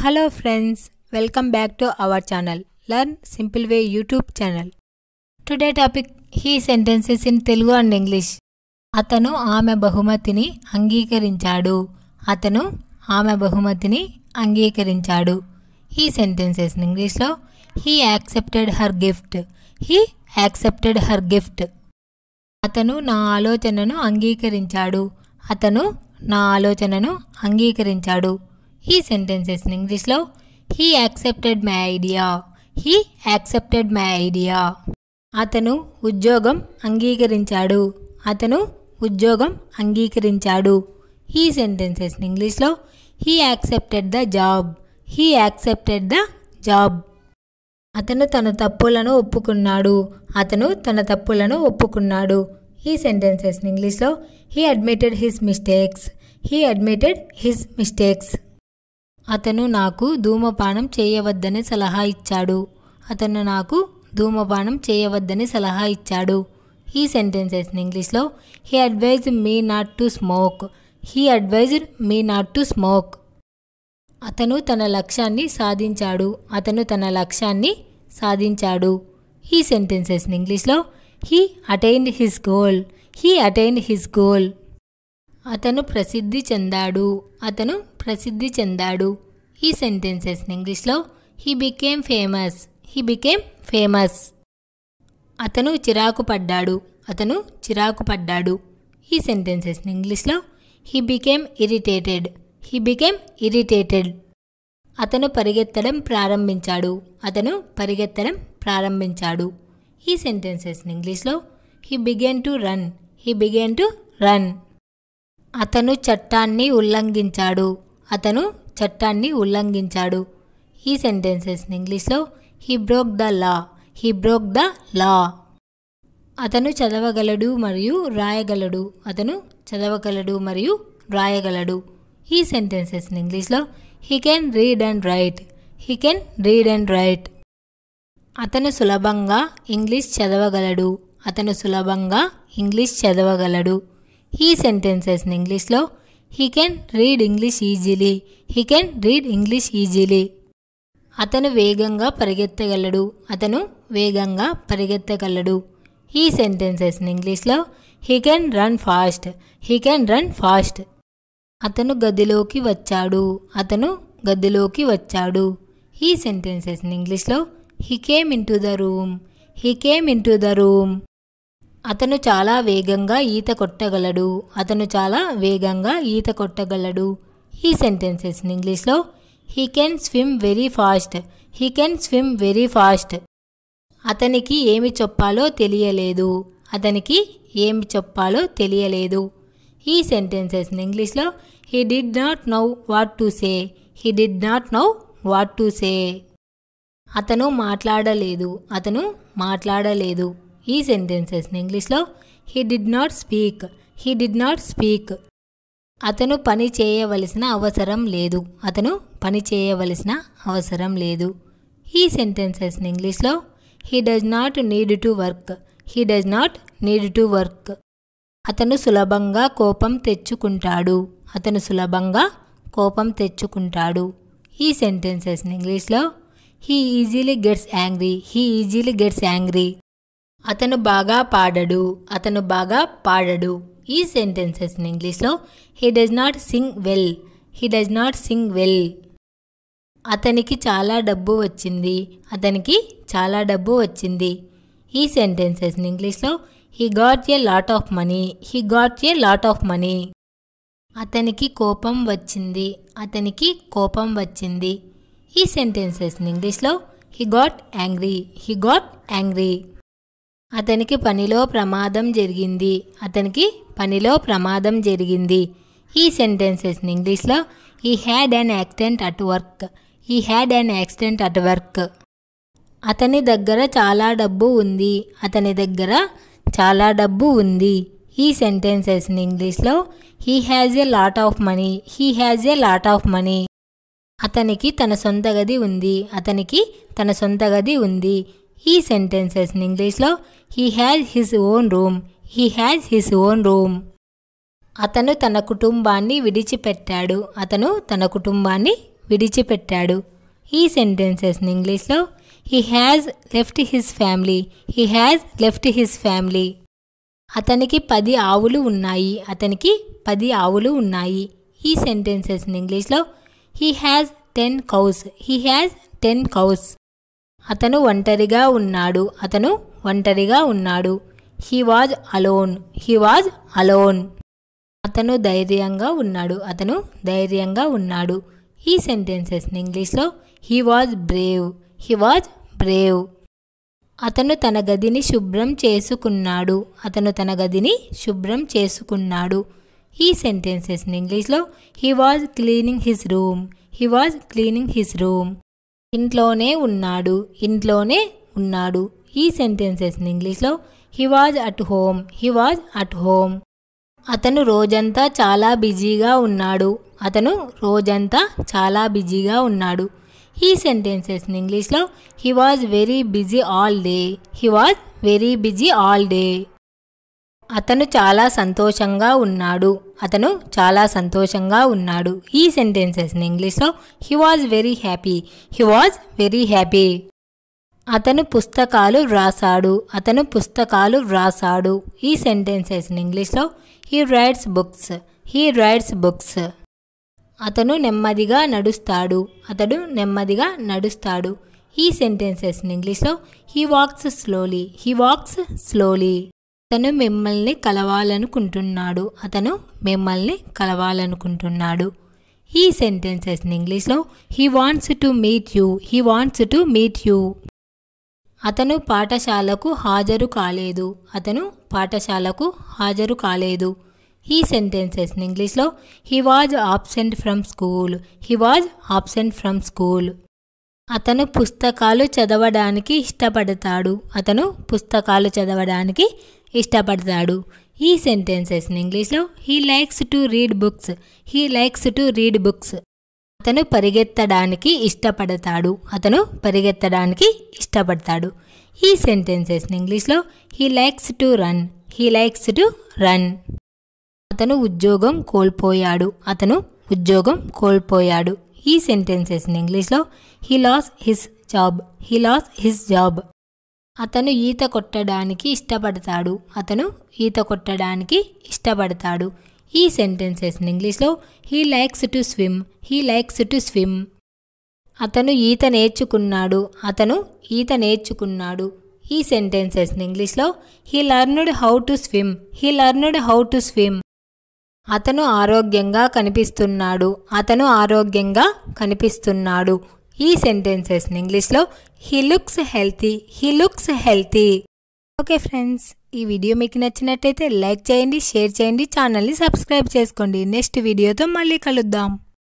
Hello friends, welcome back to our channel Learn Simple Way YouTube channel. Today topic he sentences in Telugu and English. అతను ఆమె బహుమతిని అంగీకరించాడు. అతను ఆమె బహుమతిని అంగీకరించాడు. He sentences in English లో he accepted her gift. He accepted her gift. అతను నా ఆలోచనను అంగీకరించాడు. అతను నా ఆలోచనను అంగీకరించాడు. He sentences in English లో he accepted my idea. He accepted my idea. అతను ఉద్యోగం అంగీకరించాడు. అతను ఉద్యోగం అంగీకరించాడు. He sentences in English లో he accepted the job. He accepted the job. అతను తన తప్పులను ఒప్పుకున్నాడు. అతను తన తప్పులను ఒప్పుకున్నాడు. He sentences in English లో he admitted his mistakes. He admitted his mistakes. అతను నాకు ధూమపానం చేయవద్దని సలహా ఇచ్చాడు. అతను నాకు ధూమపానం చేయవద్దని సలహా ఇచ్చాడు. He sentences in English లో he advised me not to smoke. He advised me not to smoke. అతను తన లక్ష్యాన్ని సాధించాడు. అతను తన లక్ష్యాన్ని సాధించాడు. He sentences in English లో he attained his goal. He attained his goal. అతను ప్రసిద్ధి చెందాడు. అతను ప్రసిద్ధి చెందాడు. He sentences in English లో he became famous. He became famous. అతను చిరాకు పడ్డాడు. అతను చిరాకు పడ్డాడు. He sentences in English లో he became irritated. He became irritated. అతను పరిగెత్తడం ప్రారంభించాడు. అతను పరిగెత్తడం ప్రారంభించాడు. He sentences in English లో he began to run. He began to run. అతను చట్టాన్ని ఉల్లంఘించాడు. అతను చట్టాన్ని ఉల్లంఘించాడు. He sentences in English లో he broke the law. He broke the law. అతను చదవగలడు మరియు రాయగలడు. అతను చదవగలడు మరియు రాయగలడు. He sentences in English లో he can read and write. He can read and write. అతను సులభంగా ఇంగ్లీష్ చదవగలడు. అతను సులభంగా English చదవగలడు. He sentences in English లో he can read English easily. He can read English easily. అతను వేగంగా పరిగెత్తగలడు. అతను వేగంగా పరిగెత్తగలడు. He sentences in English లో he can run fast. He can run fast. అతను గదిలోకి వచ్చాడు. అతను గదిలోకి వచ్చాడు. He sentences in English లో he came into the room. He came into the room. అతను చాలా వేగంగా ఈత కొట్టగలడు. అతను చాలా వేగంగా ఈత కొట్టగలడు. He sentences in English లో he can swim very fast. He can swim very fast. అతనికి ఏమి చెప్పాలో తెలియలేదు. అతనికి ఏమి చెప్పాలో తెలియలేదు. He sentences in English లో he did not know what to say. He did not know what to say. అతను మాట్లాడలేదు. అతను మాట్లాడలేదు. He sentences in English లో he did not speak. He did not speak. అతను పని చేయవలసిన అవసరం లేదు. అతను పని చేయవలసిన అవసరం లేదు. He sentences in English లో he does not need to work. He does not need to work. అతను సులభంగా కోపం తెచ్చుకుంటాడు. అతను సులభంగా కోపం తెచ్చుకుంటాడు. He sentences in English లో he easily gets angry. He easily gets angry. అతను బాగా పాడడు. అతను బాగా పాడడు. ఈ సెంటెన్సెస్ ఇన్ ఇంగ్లీష్లో he does not sing well. He does not sing well. అతనికి చాలా డబ్బు వచ్చింది. అతనికి చాలా డబ్బు వచ్చింది. ఈ సెంటెన్సెస్ ఇన్ ఇంగ్లీష్లో he got a lot of money. He got a lot of money. అతనికి కోపం వచ్చింది. అతనికి కోపం వచ్చింది. ఈ సెంటెన్సెస్ ఇన్ ఇంగ్లీష్లో he got angry. He got angry. అతనికి పనిలో ప్రమాదం జరిగింది. అతనికి పనిలో ప్రమాదం జరిగింది. ఈ సెంటెన్సెస్ ఇన్ ఇంగ్లీష్లో he had an accident at work. He had an accident at work. అతని దగ్గర చాలా డబ్బు ఉంది. అతని దగ్గర చాలా డబ్బు ఉంది. ఈ సెంటెన్సెస్ ఇన్ ఇంగ్లీష్లో he has a lot of money. He has a lot of money. అతనికి తన సొంత గది ఉంది. అతనికి తన సొంత గది ఉంది. ఈ సెంటెన్సెస్ ఇన్ ఇంగ్లీష్లో he has his own room. He has his own room. అతను తన కుటుంబాన్ని విడిచిపెట్టాడు. అతను తన కుటుంబాన్ని విడిచిపెట్టాడు. ఈ సెంటెన్సెస్ని ఇంగ్లీష్లో he has left his family. He has left his family. అతనికి 10 ఆవులు ఉన్నాయి. అతనికి 10 ఆవులు ఉన్నాయి. ఈ సెంటెన్సెస్ని ఇంగ్లీష్లో he has 10 cows. He has 10 cows. అతను ఒంటరిగా ఉన్నాడు. అతను ఒంటరిగా ఉన్నాడు. He was alone. He was alone. అతను ధైర్యంగా ఉన్నాడు. అతను ధైర్యంగా ఉన్నాడు. ఈ సెంటెన్సెస్ని ఇంగ్లీష్లో he was Brave. He was Brave. అతను తన గదిని శుభ్రం చేసుకున్నాడు. అతను తన గదిని శుభ్రం చేసుకున్నాడు. ఈ సెంటెన్సెస్ని ఇంగ్లీష్లో he was cleaning his room. He was cleaning his room. ఇంట్లోనే ఉన్నాడు. ఇంట్లోనే ఉన్నాడు. ఈ సెంటెన్సెస్ని ఇంగ్లీష్లో he was at home. He was at home. అతను రోజంతా చాలా బిజీగా ఉన్నాడు. అతను రోజంతా చాలా బిజీగా ఉన్నాడు. ఈ సెంటెన్సెస్ని ఇంగ్లీష్లో he was very busy all day. He was very busy all day. అతను చాలా సంతోషంగా ఉన్నాడు. అతను చాలా సంతోషంగా ఉన్నాడు. ఈ సెంటెన్సెస్ని ఇంగ్లీష్లో he was very happy. He was very happy. అతను పుస్తకాలు వ్రాసాడు. అతను పుస్తకాలు వ్రాసాడు. ఈ సెంటెన్సెస్ని ఇంగ్లీష్లో he writes books. He writes books. అతను నెమ్మదిగా నడుస్తాడు. అతడు నెమ్మదిగా నడుస్తాడు. ఈ సెంటెన్సెస్ని ఇంగ్లీష్లో he walks slowly. He walks slowly. అతను మిమ్మల్ని కలవాలనుకుంటున్నాడు. అతను మిమ్మల్ని కలవాలనుకుంటున్నాడు. ఈ సెంటెన్సెస్ని ఇంగ్లీష్లో he wants to meet you. He wants to meet you. అతను పాఠశాలకు హాజరు కాలేదు. అతను పాఠశాలకు హాజరు కాలేదు. ఈ సెంటెన్సెస్ని ఇంగ్లీష్లో he was absent from school. He was absent from school. అతను పుస్తకాలు చదవడానికి ఇష్టపడతాడు. అతను పుస్తకాలు చదవడానికి ఇష్టపడతాడు. ఈ సెంటెన్సెస్ని ఇంగ్లీష్లో he likes to read books. He likes to read books. అతను పరిగెత్తడానికి ఇష్టపడతాడు. అతను పరిగెత్తడానికి ఇష్టపడతాడు. ఈ సెంటెన్సెస్ని ఇంగ్లీష్లో he likes to run. He likes to run. అతను ఉద్యోగం కోల్పోయాడు. అతను ఉద్యోగం కోల్పోయాడు. ఈ సెంటెన్సెస్ని ఇంగ్లీష్లో he lost his job. He lost his job. అతను ఈత కొట్టడానికి ఇష్టపడతాడు. అతను ఈత కొట్టడానికి ఇష్టపడతాడు. ఈ సెంటెన్సెస్ని ఇంగ్లీష్లో he likes to swim. He likes to swim. అతను ఈత నేర్చుకున్నాడు. అతను ఈత నేర్చుకున్నాడు. ఈ సెంటెన్సెస్ని ఇంగ్లీష్లో he learned how to swim. He learned how to swim. అతను ఆరోగ్యంగా కనిపిస్తున్నాడు. అతను ఆరోగ్యంగా కనిపిస్తున్నాడు. ఈ సెంటెన్సెస్ని ఇంగ్లీష్లో he looks healthy. He looks healthy. Okay friends, ఈ వీడియో మీకు నచ్చినట్టయితే లైక్ చేయండి, షేర్ చేయండి, ఛానల్ని సబ్స్క్రైబ్ చేసుకోండి. నెక్స్ట్ వీడియోతో మళ్ళీ కలుద్దాం.